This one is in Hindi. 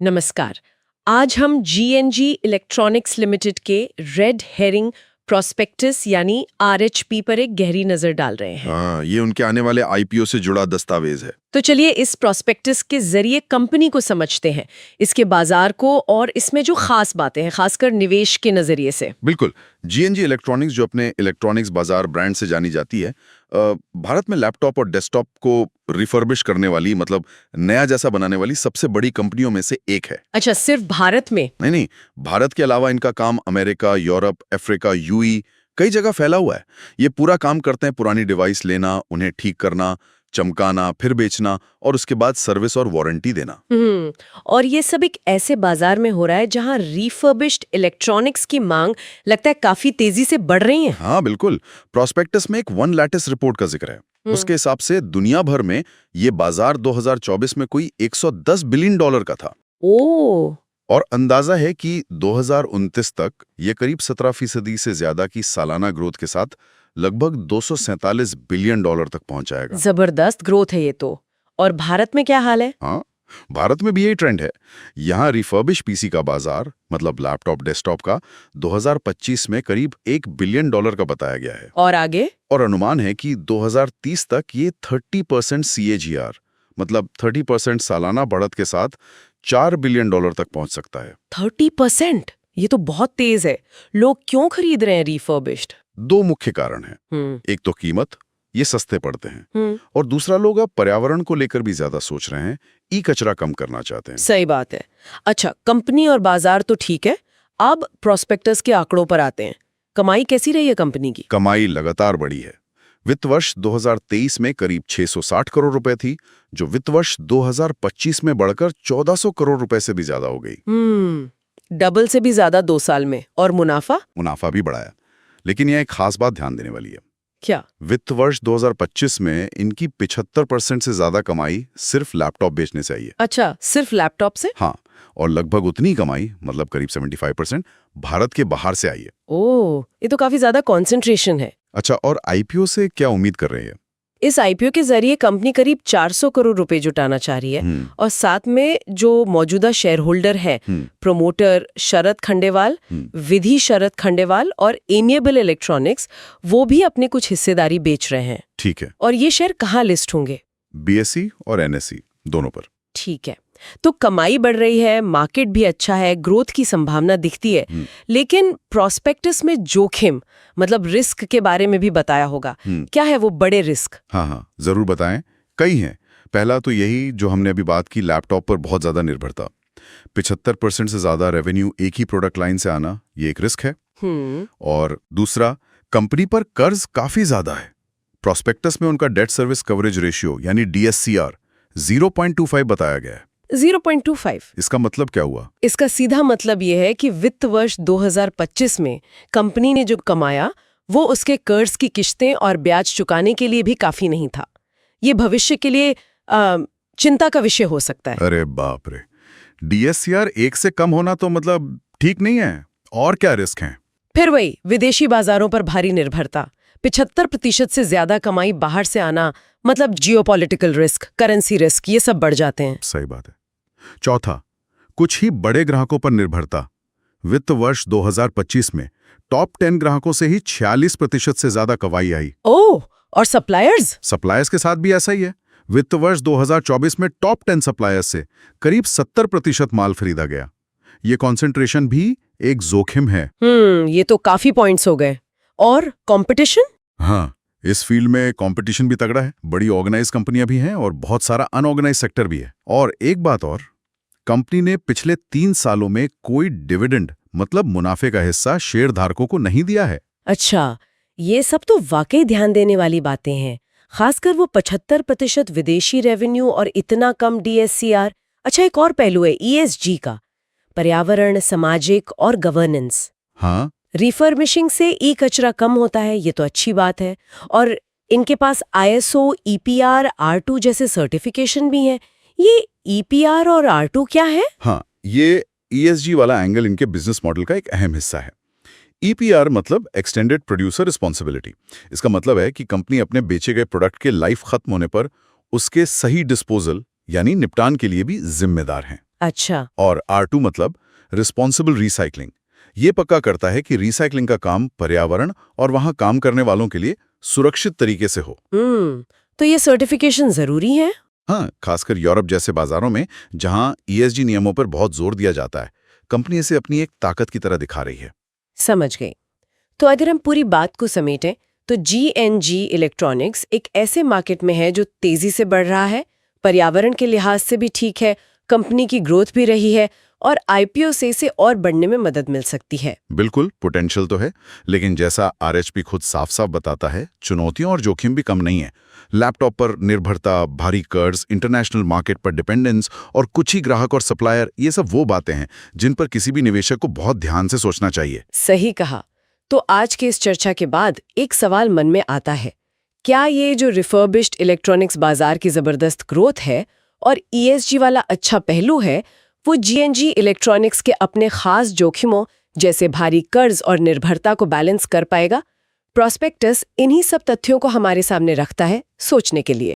नमस्कार। आज हम जीएनजी इलेक्ट्रॉनिक्स लिमिटेड के रेड हेरिंग प्रोस्पेक्टस यानी आरएचपी पर एक गहरी नजर डाल रहे हैं। हाँ, ये उनके आने वाले आईपीओ से जुड़ा दस्तावेज है। तो चलिए इस प्रोस्पेक्टस के जरिए कंपनी को समझते हैं, इसके बाजार को और इसमें जो खास बातें हैं, खासकर निवेश के नजरिए से। बिल्कुल। जीएनजी इलेक्ट्रॉनिक्स जो अपने इलेक्ट्रॉनिक्स बाजार ब्रांड से जानी जाती है, भारत में लैपटॉप और डेस्कटॉप को रिफर्बिश करने वाली, मतलब नया जैसा बनाने वाली सबसे बड़ी कंपनियों में से एक है। अच्छा, सिर्फ भारत में? नहीं, भारत के अलावा इनका काम अमेरिका, यूरोप, अफ्रीका, यूई कई जगह फैला हुआ है। ये पूरा काम करते हैं पुरानी डिवाइस लेना, उन्हें ठीक करना, चमकाना, फिर बेचना और उसके बाद सर्विस और वारंटी देना। और ये सब एक ऐसे बाजार में हो रहा है जहां रिफर्बिश्ड इलेक्ट्रॉनिक्स की मांग लगता है काफी तेजी से बढ़ रही है। हाँ बिल्कुल। प्रोस्पेक्टस में एक वन लैटिस रिपोर्ट का जिक्र है। उसके हिसाब से दुनिया भर में ये बाजार 2024 में कोई 110 बिलियन डॉलर का था। ओ, और अंदाजा है कि 2029 तक ये करीब 17% से ज्यादा की सालाना ग्रोथ के साथ लगभग 247 बिलियन डॉलर तक पहुंच जाएगा। जबरदस्त ग्रोथ है ये तो। और भारत में क्या हाल है? हाँ, भारत में भी यही ट्रेंड है। यहाँ रिफर्बिश पीसी का बाजार, मतलब लैपटॉप डेस्कटॉप का, 2025 में करीब 1 बिलियन डॉलर का बताया गया है। और आगे? और अनुमान है कि 2030 तक ये 30% CAGR, मतलब 30% सालाना बढ़त के साथ 4 बिलियन डॉलर तक पहुंच सकता है। 30%? ये तो बहुत तेज है। लोग क्यों खरीद रहे हैं रिफर्बिश्ड? दो मुख्य कारण हैं। एक तो कीमत, ये सस्ते पड़ते हैं, और दूसरा लोग अब पर्यावरण को लेकर भी ज्यादा सोच रहे हैं, ई कचरा कम करना चाहते हैं। सही बात है। अच्छा, कंपनी और बाजार तो ठीक है, अब प्रोस्पेक्टस के आंकड़ों पर आते हैं। कमाई कैसी रही है कंपनी की? कमाई लगातार बढ़ी है। वित्त वर्ष 2023 में करीब 660 करोड़ रुपए थी, जो वित्त वर्ष 2025 में बढ़कर 1400 करोड़ रुपए से भी ज्यादा हो गई। डबल से भी ज्यादा 2 साल में। और मुनाफा भी बढ़ाया। लेकिन यह एक खास बात ध्यान देने वाली है। क्या? वित्त वर्ष 2025 में इनकी 75% से ज्यादा कमाई सिर्फ लैपटॉप बेचने से आई है। अच्छा, सिर्फ लैपटॉप से? हाँ, और लगभग उतनी कमाई, मतलब करीब 75%, भारत के बाहर से आई है। ओह, ये तो काफी ज्यादा कंसंट्रेशन है। अच्छा, और आईपीओ से क्या उम्मीद कर रहे हैं? इस आईपीओ के जरिए कंपनी करीब 400 करोड़ रुपए जुटाना चाह रही है। और साथ में जो मौजूदा शेयर होल्डर है, प्रोमोटर शरद खंडेवाल, विधि शरद खंडेवाल और एमिएबल इलेक्ट्रॉनिक्स, वो भी अपने कुछ हिस्सेदारी बेच रहे हैं। ठीक है। और ये शेयर कहाँ लिस्ट होंगे? BSE और NSE दोनों पर। ठीक है। तो कमाई बढ़ रही है, मार्केट भी अच्छा है, ग्रोथ की संभावना दिखती है, लेकिन प्रोस्पेक्टस में जोखिम, मतलब रिस्क के बारे में भी बताया होगा। क्या है वो बड़े रिस्क? हाँ, जरूर बताएं। कई हैं। पहला तो यही जो हमने अभी बात की, लैपटॉप पर बहुत ज्यादा निर्भरता। 75% से ज्यादा रेवेन्यू एक ही प्रोडक्ट लाइन से आना, ये एक रिस्क है। और दूसरा, कंपनी पर कर्ज काफी ज्यादा है। प्रोस्पेक्टस में उनका डेट सर्विस कवरेज रेशियो यानी DSCR 0.25 बताया गया है। 0.25? इसका मतलब क्या हुआ? इसका सीधा मतलब यह है कि वित्त वर्ष 2025 में कंपनी ने जो कमाया वो उसके कर्ज की किश्तें और ब्याज चुकाने के लिए भी काफी नहीं था। ये भविष्य के लिए चिंता का विषय हो सकता है। अरे बाप रे, DSCR 1 से कम होना तो मतलब ठीक नहीं है। और क्या रिस्क हैं? फिर वही विदेशी बाजारों पर भारी निर्भरता, 75% से ज्यादा कमाई बाहर से आना, मतलब जियोपॉलिटिकल रिस्क, करेंसी रिस्क, ये सब बढ़ जाते हैं। सही बात है। चौथा, कुछ ही बड़े ग्राहकों पर निर्भरता। वित्त वर्ष 2025 में टॉप 10 ग्राहकों से ही 46% से ज्यादा कमाई आई। ओह, और सप्लायर्स के साथ भी ऐसा ही है। वित्त वर्ष 2024 में टॉप 10 सप्लायर्स से करीब 70% माल खरीदा गया। ये कॉन्सेंट्रेशन भी एक जोखिम है। ये तो काफी पॉइंट्स हो गए। और कंपटीशन? हाँ, इस फील्ड में कंपटीशन भी तगड़ा है। बड़ी ऑर्गेनाइज कंपनियां भी हैं और बहुत सारा अनऑर्गेनाइज सेक्टर भी है। और एक बात और, कंपनी ने पिछले 3 सालों में कोई डिविडेंड, मतलब मुनाफे का हिस्सा, शेयर धारकों को नहीं दिया है। अच्छा, ये सब तो वाकई ध्यान देने वाली बातें हैं, खासकर वो 75% विदेशी रेवेन्यू और इतना कम DSCR। अच्छा, एक और पहलू है ESG का, पर्यावरण, सामाजिक और गवर्नेंस। हाँ, रिफर्बिशिंग से ई कचरा कम होता है, ये तो अच्छी बात है। और इनके पास ISO, EPR, R2 जैसे सर्टिफिकेशन भी हैं। ये EPR और R2 क्या है? हाँ, ये ESG वाला एंगल इनके बिजनेस मॉडल का एक अहम हिस्सा है। EPR मतलब एक्सटेंडेड प्रोड्यूसर रिस्पॉन्सिबिलिटी। इसका मतलब है कि कंपनी अपने बेचे गए प्रोडक्ट के लाइफ खत्म होने पर उसके सही डिस्पोजल यानी निपटान के लिए भी जिम्मेदार हैं। अच्छा। और R2 मतलब रिस्पॉन्सिबल रिसाइकलिंग। ये पक्का करता है कि रिसाइकलिंग का काम पर्यावरण और वहां काम करने वालों के लिए सुरक्षित तरीके से हो। तो ये सर्टिफिकेशन जरूरी है? हाँ, खासकर यूरोप जैसे बाजारों में जहां ESG नियमों पर बहुत जोर दिया जाता है, कंपनी इसे अपनी एक ताकत की तरह दिखा रही है। समझ गई। तो अगर हम पूरी बात को समेटें तो G&G इलेक्ट्रॉनिक्स एक ऐसे मार्केट में है जो तेजी से बढ़ रहा है, पर्यावरण के लिहाज से भी ठीक है, कंपनी की ग्रोथ भी रही है और IPO से इसे और बढ़ने में मदद मिल सकती है। बिल्कुल, पोटेंशियल तो है, लेकिन जैसा RHP खुद साफ-साफ बताता है, चुनौतियां और जोखिम भी कम नहीं है। लैपटॉप पर निर्भरता, भारी कर्ज, इंटरनेशनल मार्केट पर डिपेंडेंस और कुछ ही ग्राहक और सप्लायर, ये सब वो बातें हैं जिन पर किसी भी निवेशक को बहुत ध्यान से सोचना चाहिए। सही कहा। तो आज के इस चर्चा के बाद एक सवाल मन में आता है, क्या ये जो रिफर्बिश्ड इलेक्ट्रॉनिक्स बाजार की जबरदस्त ग्रोथ है और ESG वाला अच्छा पहलू है, वो G&G इलेक्ट्रॉनिक्स के अपने खास जोखिमों जैसे भारी कर्ज और निर्भरता को बैलेंस कर पाएगा? प्रॉस्पेक्टस इन्हीं सब तथ्यों को हमारे सामने रखता है सोचने के लिए।